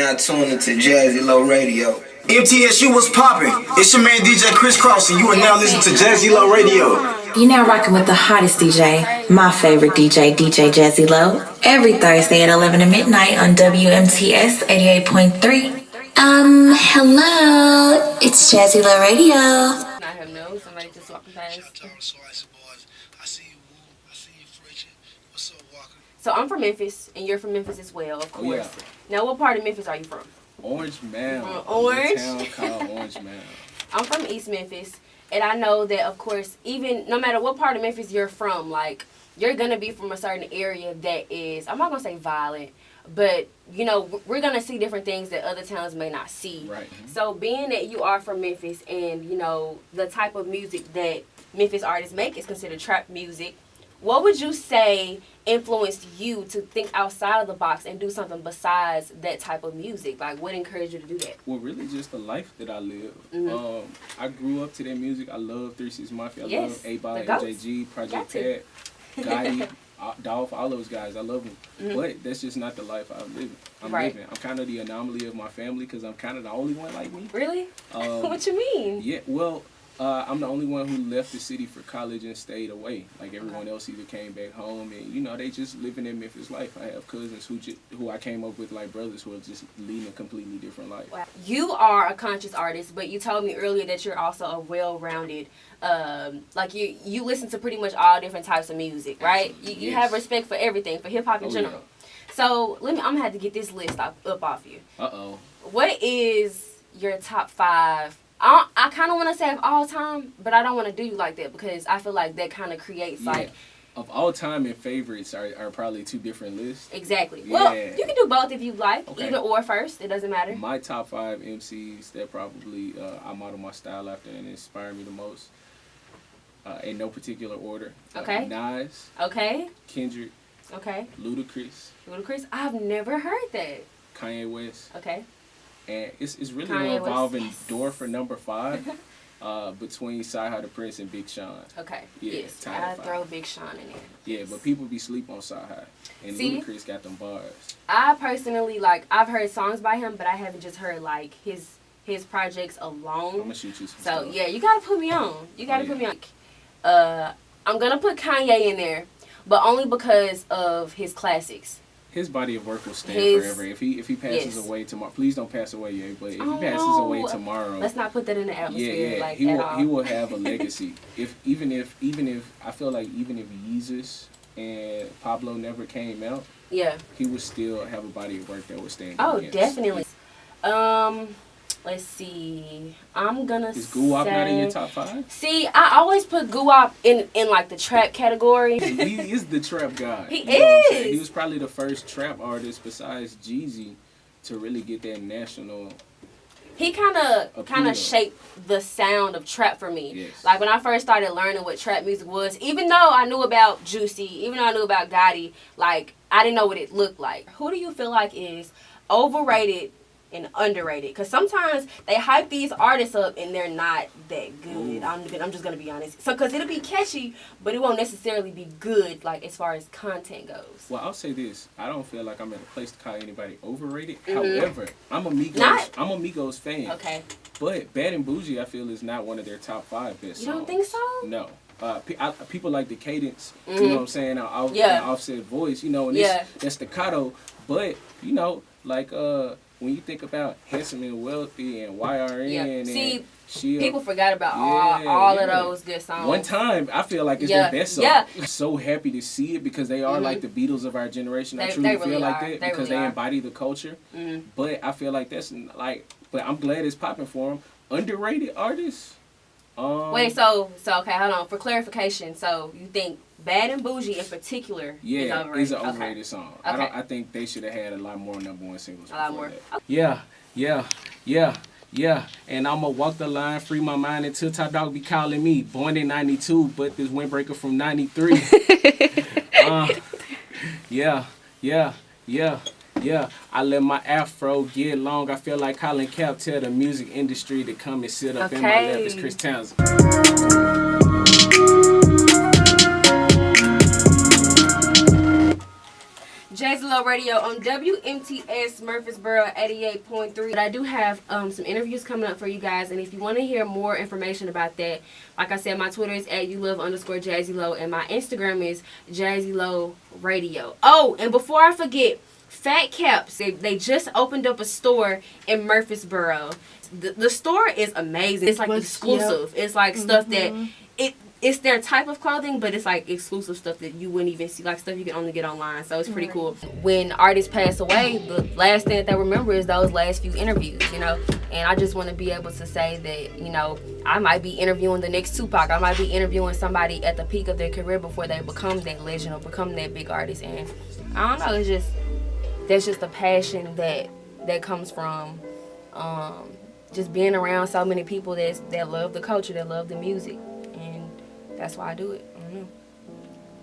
now tuned into JazzyLoRadio. MTSU was popping. It's your man DJ Chris Cross, and you are now listening to JazzyLoRadio. You're now rocking with the hottest DJ, my favorite DJ, DJ Jazzy Lo, every Thursday at 11 at midnight on WMTS 88.3. Hello, it's JazzyLoRadio. Not him, no. Somebody just walking past. So I'm from Memphis, and you're from Memphis as well, of course. Oh, yeah. Now, what part of Memphis are you from? Orange Mound. Orange? A town called Orange Mound. I'm from East Memphis, and I know that, of course, even no matter what part of Memphis you're from, like, you're going to be from a certain area that is, I'm not going to say violent, but, you know, we're going to see different things that other towns may not see. Right. So being that you are from Memphis and, you know, the type of music that Memphis artists make is considered trap music, what would you say influenced you to think outside of the box and do something besides that type of music? Like, what encouraged you to do that? Well, really just the life that I live. Mm-hmm. I grew up to that music. I love 3 6 Mafia. I love A-Ball, the MJG, Project Pat, Gotti, Dolph, all those guys. I love them. Mm-hmm. But that's just not the life I'm living. I'm kind of the anomaly of my family because I'm kind of the only one like me. Really? What you mean? Yeah, well, I'm the only one who left the city for college and stayed away. Like everyone else either came back home and, you know, they just living their Memphis life. I have cousins who I came up with like brothers who are just leading a completely different life. Wow. You are a conscious artist, but you told me earlier that you're also a well-rounded, like you listen to pretty much all different types of music, right? You have respect for everything, for hip-hop in general. Yeah. So I'm going to have to get this list up off you. Uh-oh. What is your top 5? I kind of want to say of all time, but I don't want to do you like that because I feel like that kind of creates like... Of all time and favorites are probably 2 different lists. Exactly. Yeah. Well, you can do both if you like. Okay. Either or first. It doesn't matter. My top 5 MCs that probably I model my style after and inspire me the most. In no particular order. Okay. Nas. Okay. Kendrick. Okay. Ludacris. I've never heard that. Kanye West. Okay. And it's really Kanye an evolving West. door for number 5 between Sci-Hi the Prince and Big Sean. Okay. Yeah, yes. I throw Big Sean in there. Yeah, but people be sleep on Sci-Hi. And Ludacris got them bars. I personally, like, I've heard songs by him, but I haven't just heard, like, his projects alone. I'm going to shoot you some stuff. stuff. Yeah, you got to put me on. Put me on. I'm going to put Kanye in there, but only because of his classics. His body of work will stand forever. If he passes away tomorrow, please don't pass away yet. But if he passes away tomorrow, let's not put that in the atmosphere. He will have a legacy. Even if I feel like even if Yeezus and Pablo never came out, he would still have a body of work that would stand. Oh, definitely. Let's see. I'm gonna say... Is Guwap not in your top 5? See, I always put Guwap in like the trap category. He is the trap guy. He is. He was probably the first trap artist besides Jeezy to really get that national... He kind of shaped the sound of trap for me. Yes. Like when I first started learning what trap music was, even though I knew about Juicy, even though I knew about Gotti, like I didn't know what it looked like. Who do you feel like is overrated and underrated? Because sometimes they hype these artists up and they're not that good. I'm just gonna be honest. So because it'll be catchy, but it won't necessarily be good, like as far as content goes. Well, I'll say this: I don't feel like I'm in a place to call anybody overrated. However, I'm a Migos fan. Okay. But Bad and Bougie, I feel, is not one of their top 5 best songs. You don't think so? No. People like the cadence. You know what I'm saying? An offset voice. You know, and that's staccato. But you know, like when you think about Handsome and Wealthy and YRN and people forgot about all of those good songs. One time, I feel like it's their best song. Yeah. I'm so happy to see it because they are like the Beatles of our generation. I truly feel like that because they embody the culture. But I feel like that's like, but I'm glad it's popping for them. Underrated artists? Wait, so okay, hold on. For clarification, so you think Bad and Bougie in particular is overrated? It's an overrated song. Okay. I think they should have had a lot more number 1 singles. A lot more. That. Yeah. And I'ma walk the line, free my mind until Top Dog be calling me. Born in 92, but this windbreaker from 93. Yeah, I let my afro get long. I feel like Colin Cap tell the music industry to come and sit up in my lap. It's Chris Townsend. JazzyLoRadio on WMTS Murfreesboro 88.3. But I do have some interviews coming up for you guys, and if you want to hear more information about that, like I said, my Twitter is @YouLove_JazzyLo, and my Instagram is JazzyLoRadio. Oh, and before I forget, Fat Caps, they just opened up a store in Murfreesboro. The store is amazing. It's like exclusive. It's like stuff that it's their type of clothing, but it's like exclusive stuff that you wouldn't even see, like stuff you can only get online. So it's pretty cool. When artists pass away, the last thing that they remember is those last few interviews, you know. And I just want to be able to say that, you know, I might be interviewing the next Tupac. I might be interviewing somebody at the peak of their career before they become that legend or become that big artist. And I don't know, that's just a passion that comes from just being around so many people that love the culture, that love the music. And that's why I do it. I don't know.